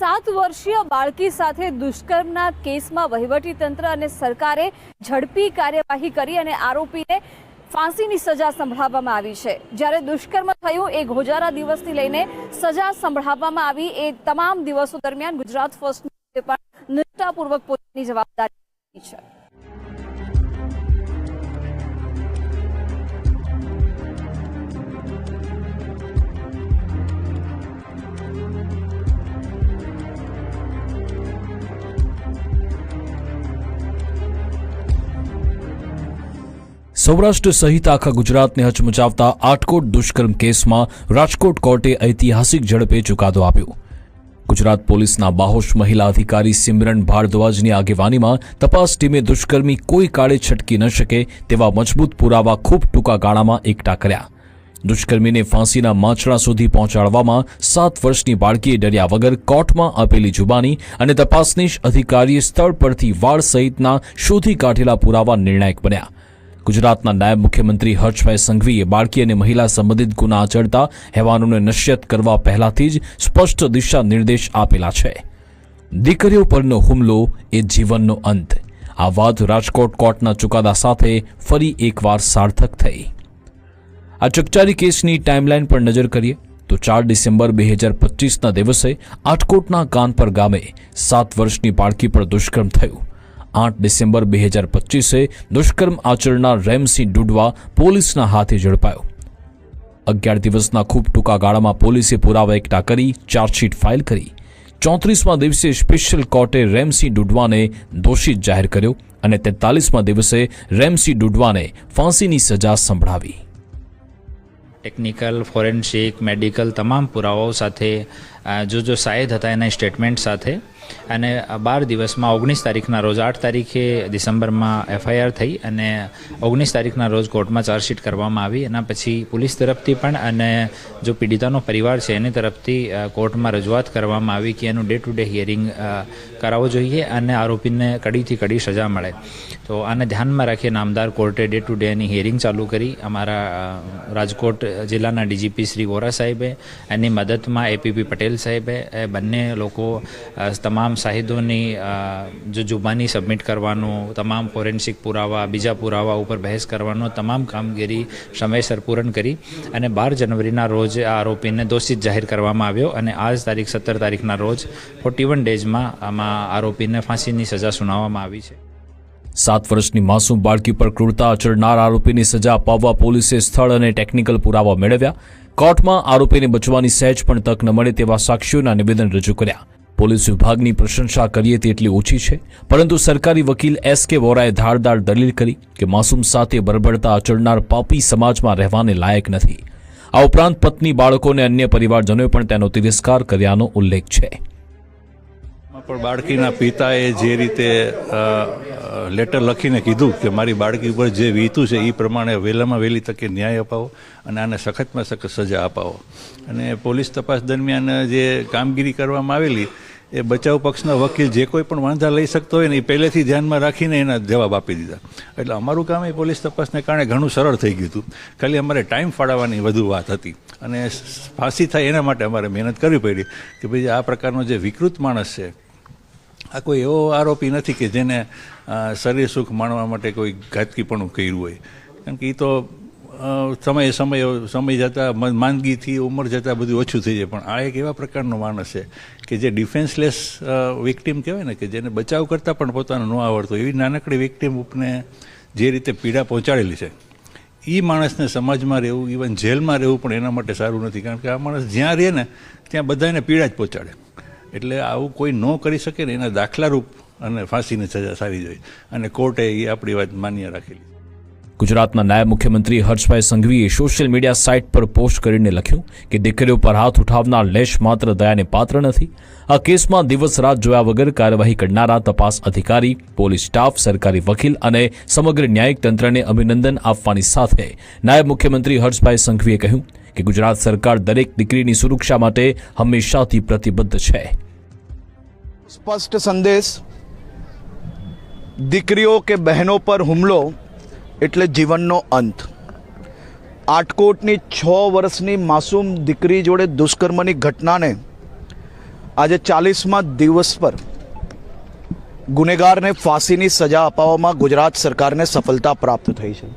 7 વર્ષીય બાળકી સાથે દુષ્કર્મના કેસમાં વહીવટીતંત્ર અને સરકારે ઝડપી કાર્યવાહી કરી અને આરોપીને ફાંસીની સજા સંભળાવવામાં આવી છે। જ્યારે દુષ્કર્મ થયું એ ગોજારા દિવસથી લઈને સજા સંભળાવવામાં આવી એ તમામ દિવસો દરમિયાન ગુજરાત ફર્સ્ટને પણ નિષ્ઠાપૂર્વક પોતાની જવાબદારી છે। સૌરાષ્ટ્ર સહિત આખા ગુજરાતને હચમચાવતા આટકોટ દુષ્કર્મ કેસમાં રાજકોટ કોર્ટે ઐતિહાસિક ઝડપે ચુકાદો આપ્યો। ગુજરાત પોલીસના બાહોશ મહિલા અધિકારી સિમરન ભારદ્વાજની આગેવાનીમાં તપાસ ટીમે દુષ્કર્મી કોઈ કાળે છટકી ન શકે તેવા મજબૂત પુરાવા ખૂબ ટૂંકા ગાળામાં એકઠા કર્યા। દુષ્કર્મીને ફાંસીના માંચડા સુધી પહોંચાડવામાં 7 વર્ષની બાળકીએ ડર્યા વગર કોર્ટમાં આપેલી જુબાની અને તપાસનીશ અધિકારીએ સ્થળ પરથી વાળ સહિતના શોધી કાઢેલા પુરાવા નિર્ણાયક બન્યા। ગુજરાતના નાયબ મુખ્યમંત્રી હર્ષભાઈ સંઘવીએ બાળકી અને મહિલા સંબંધિત ગુના આચરતા હેવાનોને નશ્યત કરવા પહેલાથી જ સ્પષ્ટ દિશા નિર્દેશ આપેલા છે। દીકરીઓ પરનો હુમલો એ જીવનનો અંત, આ વાત રાજકોટ કોર્ટના ચુકાદા સાથે ફરી એકવાર સાર્થક થઈ। આ ચકચારી કેસની ટાઈમલાઈન પર નજર કરીએ તો 4 ડિસેમ્બર 2025ના દિવસે આટકોટના કાનપર ગામે 7 વર્ષની બાળકી પર દુષ્કર્મ થયું। 8 ડિસેમ્બર 2025 દુષ્કર્મ આચરનાર રેમસિંહ ડુડવા પોલીસના હાથે ઝડપાયો। 11 દિવસના ખૂબ ટૂંકા ગાળામાં પોલીસે પુરાવા એકઠા કરી ચાર્જશીટ ફાઇલ કરી। 34મા દિવસે સ્પેશિયલ કોર્ટે રેમસિંહ ડુડવાને દોષિત જાહેર કર્યો અને 43મા દિવસે રેમસિંહ ડુડવાને ફાંસીની સજા સંભળાવી। ટેકનિકલ, ફોરેન્સિક, મેડિકલ તમામ પુરાવાઓ સાથે જો સાયદ હતા એના સ્ટેટમેન્ટ સાથે અને 12 દિવસમાં 19 તારીખના રોજ 8 તારીખે ડિસેમ્બરમાં એફઆઈઆર થઈ અને 19 તારીખના રોજ કોર્ટમાં ચાર્જશીટ કરવામાં આવી। એના પછી પોલીસ તરફથી પણ અને જો પીડિતાનો પરિવાર છે એની તરફથી કોર્ટમાં રજૂઆત કરવામાં આવી કે એનું ડે ટુ ડે હિયરિંગ કરાવવું જોઈએ અને આરોપીને કડીથી કડી સજા મળે। તો આને ધ્યાનમાં રાખી નામદાર કોર્ટે ડે ટુ ડેની હિયરિંગ ચાલુ કરી। અમારા રાજકોટ જિલ્લાના ડીજીપી શ્રી વોરા સાહેબે એની મદદમાં એપીપી પટેલ સાહેબે એ બંને લોકો તમામ સાહિદોની જો જુબાની સબમિટ કરવાનું, તમામ ફોરેન્સિક પુરાવા, બીજા પુરાવા ઉપર બહેસ કરવાનો તમામ કામગીરી સમયસર પૂર્ણ કરી અને 12 જનવરીના રોજ આ આરોપીને દોષિત જાહેર કરવામાં આવ્યો અને આજ તારીખ 17 તારીખના રોજ 41 ડેઝમાં આમાં આરોપીને ફાંસીની સજા સુનાવવામાં આવી છે। 7 વર્ષની માસૂમ બાળકી પર ક્રૂરતા આચરનાર આરોપીની સજા અપાવવા પોલીસે સ્થળ અને ટેકનિકલ પુરાવા મેળવ્યા। કોર્ટમાં આરોપીને બચવાની સહેજ પણ તક ન મળે તેવા સાક્ષીઓના નિવેદન રજૂ કર્યા। પોલીસ વિભાગની પ્રશંસા કરીએ તેટલી ઓછી છે, પરંતુ સરકારી વકીલ એસ.કે. વોરાએ ધારદાર દલીલ કરી કે માસૂમ સાથે બરબરતા આચરનાર પાપી સમાજમાં રહેવાને લાયક નથી। આ ઉપરાંત પત્ની, બાળકો અને અન્ય પરિવારજનોએ પણ તેનો તિરસ્કાર કર્યાનો ઉલ્લેખ છે। પણ બાળકીના પિતાએ જે રીતે લેટર લખીને કીધું કે મારી બાળકી ઉપર જે વીતું છે એ પ્રમાણે વહેલામાં વહેલી તકે ન્યાય અપાવો અને આને સખતમાં સખત સજા અપાવો। અને પોલીસ તપાસ દરમિયાન જે કામગીરી કરવામાં આવેલી એ બચાવ પક્ષના વકીલ જે કોઈ પણ વાંધા લઈ શકતો હોય ને એ પહેલેથી ધ્યાનમાં રાખીને એના જવાબ આપી દીધા। એટલે અમારું કામ એ પોલીસ તપાસને કારણે ઘણું સરળ થઈ ગયું હતું। ખાલી અમારે ટાઈમ ફાળવવાની વધુ વાત હતી અને ફાંસી થાય એના માટે અમારે મહેનત કરવી પડી કે ભાઈ આ પ્રકારનો જે વિકૃત માણસ છે, આ કોઈ એવો આરોપી નથી કે જેને શરીર સુખ માણવા માટે કોઈ ઘાતકીપણું કર્યું હોય, કારણ કે એ તો સમય જતાં માંદગીથી ઉંમર જતાં બધું ઓછું થઈ જાય। પણ આ એક એવા પ્રકારનો માણસ છે કે જે ડિફેન્સલેસ વિક્ટીમ કહેવાય ને, કે જેને બચાવ કરતાં પણ પોતાનું ન આવડતું, એવી નાનકડી વિક્ટીમ ઉપને જે રીતે પીડા પહોંચાડેલી છે, એ માણસને સમાજમાં રહેવું, ઇવન જેલમાં રહેવું પણ એના માટે સારું નથી, કારણ કે આ માણસ જ્યાં રહે ને ત્યાં બધાને પીડા જ પહોંચાડે। એટલે આવું કોઈ ન કરી શકે ને એના દાખલારૂપ અને ફાંસીની સજા સારી જોઈએ અને કોર્ટે એ આપણી વાત માન્ય રાખેલી। ગુજરાતના નાયબ મુખ્યમંત્રી હર્ષભાઈ સંઘવીએ સોશિયલ મીડિયા સાઇટ પર પોસ્ટ કરીને લખ્યું કે દીકરીઓ પર હાથ ઉઠાવનાર લેશ માત્ર દયાને પાત્ર નથી। આ કેસમાં દિવસ રાત જોયા વગર કાર્યવાહી કરનારા તપાસ અધિકારી, પોલીસ સ્ટાફ, સરકારી વકીલ અને સમગ્ર ન્યાયિક તંત્રને અભિનંદન આપવાની સાથે નાયબ મુખ્યમંત્રી હર્ષભાઈ સંઘવીએ કહ્યું કે ગુજરાત સરકાર દરેક દીકરીની સુરક્ષા માટે હંમેશાથી પ્રતિબદ્ધ છે। સ્પષ્ટ સંદેશ, દીકરીઓ કે બહેનો પર હુમલો એટલે જીવનનો અંત। આટકોટની 6 વર્ષની માસૂમ દીકરી જોડે દુષ્કર્મની ઘટનાને આજે 40મા દિવસ પર ગુનેગારને ફાંસીની સજા અપાવવામાં ગુજરાત સરકારને સફળતા પ્રાપ્ત થઈ છે.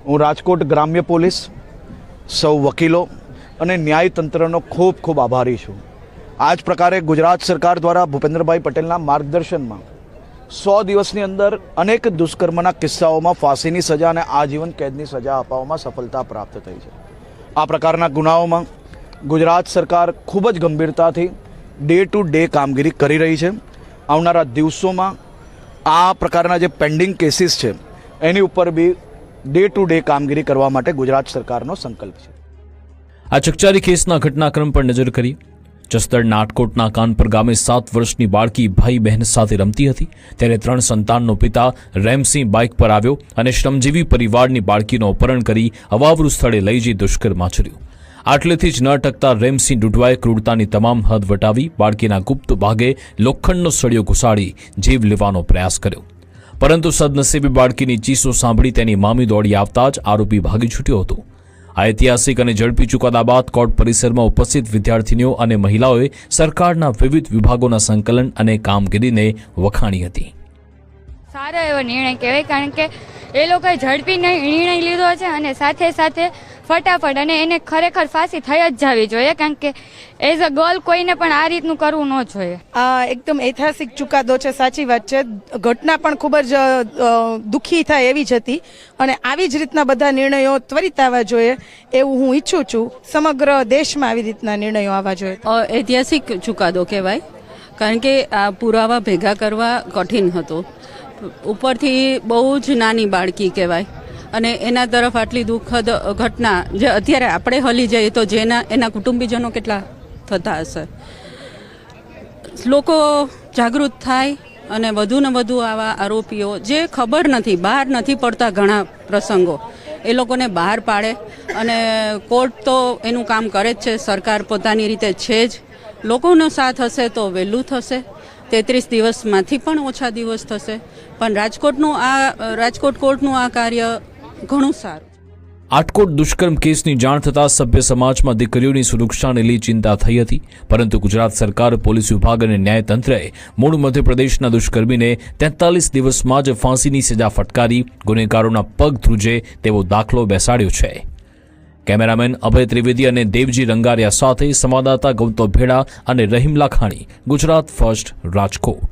હું રાજકોટ ગ્રામ્ય પોલીસ, સૌ વકીલો અને ન્યાયતંત્રનો ખૂબ ખૂબ આભારી છું. આ જ પ્રકારે ગુજરાત સરકાર દ્વારા ભૂપેન્દ્રભાઈ પટેલના માર્ગદર્શનમાં 100 દિવસની અંદર અનેક દુષ્કર્મના કિસ્સાઓમાં ફાંસીની સજા અને આજીવન કેદની સજા અપાવવામાં સફળતા પ્રાપ્ત થઈ છે. આ પ્રકારના ગુનાઓમાં ગુજરાત સરકાર ખૂબ જ ગંભીરતાથી ડે ટુ ડે કામગીરી કરી રહી છે. આવનારા દિવસોમાં આ પ્રકારના જે પેન્ડિંગ કેસીસ છે એની ઉપર બી ડે ટુ ડે કામગીરી કરવા માટે ગુજરાત સરકારનો સંકલ્પ છે. આ ચકચારી કેસના ઘટનાક્રમ પર નજર કરી. જસદણના આટકોટના કાનપર ગામે 7 વર્ષની બાળકી ભાઈ બહેન સાથે રમતી હતી ત્યારે 3 સંતાનનો પિતા રેમસિંહ બાઇક પર આવ્યો અને શ્રમજીવી પરિવારની બાળકીનું અપહરણ કરી અવાવરૂ સ્થળે લઈ જઈ દુષ્કર્મ આચર્યું. આટલેથી જ ન ટકતા રેમસિંહ ડુડવાએ ક્રૂરતાની તમામ હદ વટાવી બાળકીના ગુપ્ત ભાગે લોખંડનો સળિયો ઘુસાડી જીવ લેવાનો પ્રયાસ કર્યો. પરંતુ સદનસીબે બાળકીની ચીસો સાંભળી તેની મામી દોડી આવતા જ આરોપી ભાગી છૂટ્યો હતો. આ ઐતિહાસિક અને ઝડપી ચુકાદા બાદ કોર્ટ પરિસરમાં ઉપસ્થિત વિદ્યાર્થીનીઓ અને મહિલાઓએ સરકારના વિવિધ વિભાગોના સંકલન અને કામગીરીને વખાણી હતી. સારો એવો નિર્ણય કહેવાય, કારણ કે એ લોકોએ ઝડપી નિર્ણય લીધો છે અને સાથે સાથે ફટાફટ, અને એને ખરેખર ફાંસી થઈ જ જવી જોઈએ, કારણ કે એઝ અ ગર્લ કોઈને પણ આ રીતનું કરવું ન જોઈએ. આ એકદમ ઐતિહાસિક ચુકાદો છે, સાચી વાત છે. ઘટના પણ ખૂબ જ દુઃખી થાય એવી જ હતી અને આવી જ રીતના બધા નિર્ણયો ત્વરિત આવવા જોઈએ એવું હું ઈચ્છું છું. સમગ્ર દેશમાં આવી રીતના નિર્ણયો આવવા જોઈએ. ઐતિહાસિક ચુકાદો કહેવાય, કારણ કે આ પુરાવા ભેગા કરવા કઠિન હતો. ઉપરથી બહુ જ નાની બાળકી કહેવાય અને એના તરફ આટલી દુઃખદ ઘટના જે અત્યારે આપણે હલી જઈએ તો એના કુટુંબીજનો કેટલા થતા હશે. લોકો જાગૃત થાય અને વધુ ને વધુ આવા આરોપીઓ જે ખબર નથી, બહાર નથી પડતા ઘણા પ્રસંગો, એ લોકોને બહાર પાડે. અને કોર્ટ તો એનું કામ કરે જ છે, સરકાર પોતાની રીતે છે જ. લોકોનો સાથ હશે તો વહેલું થશે. 33 દિવસમાંથી પણ ઓછા દિવસ થશે. પણ રાજકોટ કોર્ટનું આ કાર્ય ઘણું સારું. આટકોટ દુષ્કર્મ કેસની જાણ થતાં સભ્ય સમાજમાં દીકરીઓની સુરક્ષાને લઈ ચિંતા થઈ હતી, પરંતુ ગુજરાત સરકાર, પોલીસ વિભાગ અને ન્યાયતંત્રએ મૂળ મધ્યપ્રદેશના દુષ્કર્મીને 43 દિવસમાં જ ફાંસીની સજા ફટકારી ગુનેગારોના પગ ધ્રુજે તેવો દાખલો બેસાડ્યો છે. કેમેરામેન અભય ત્રિવેદી અને દેવજી રંગારિયા સાથે સંવાદદાતા ગૌતમ ભેડા અને રહીમ લાખાણી, ગુજરાત ફર્સ્ટ, રાજકોટ.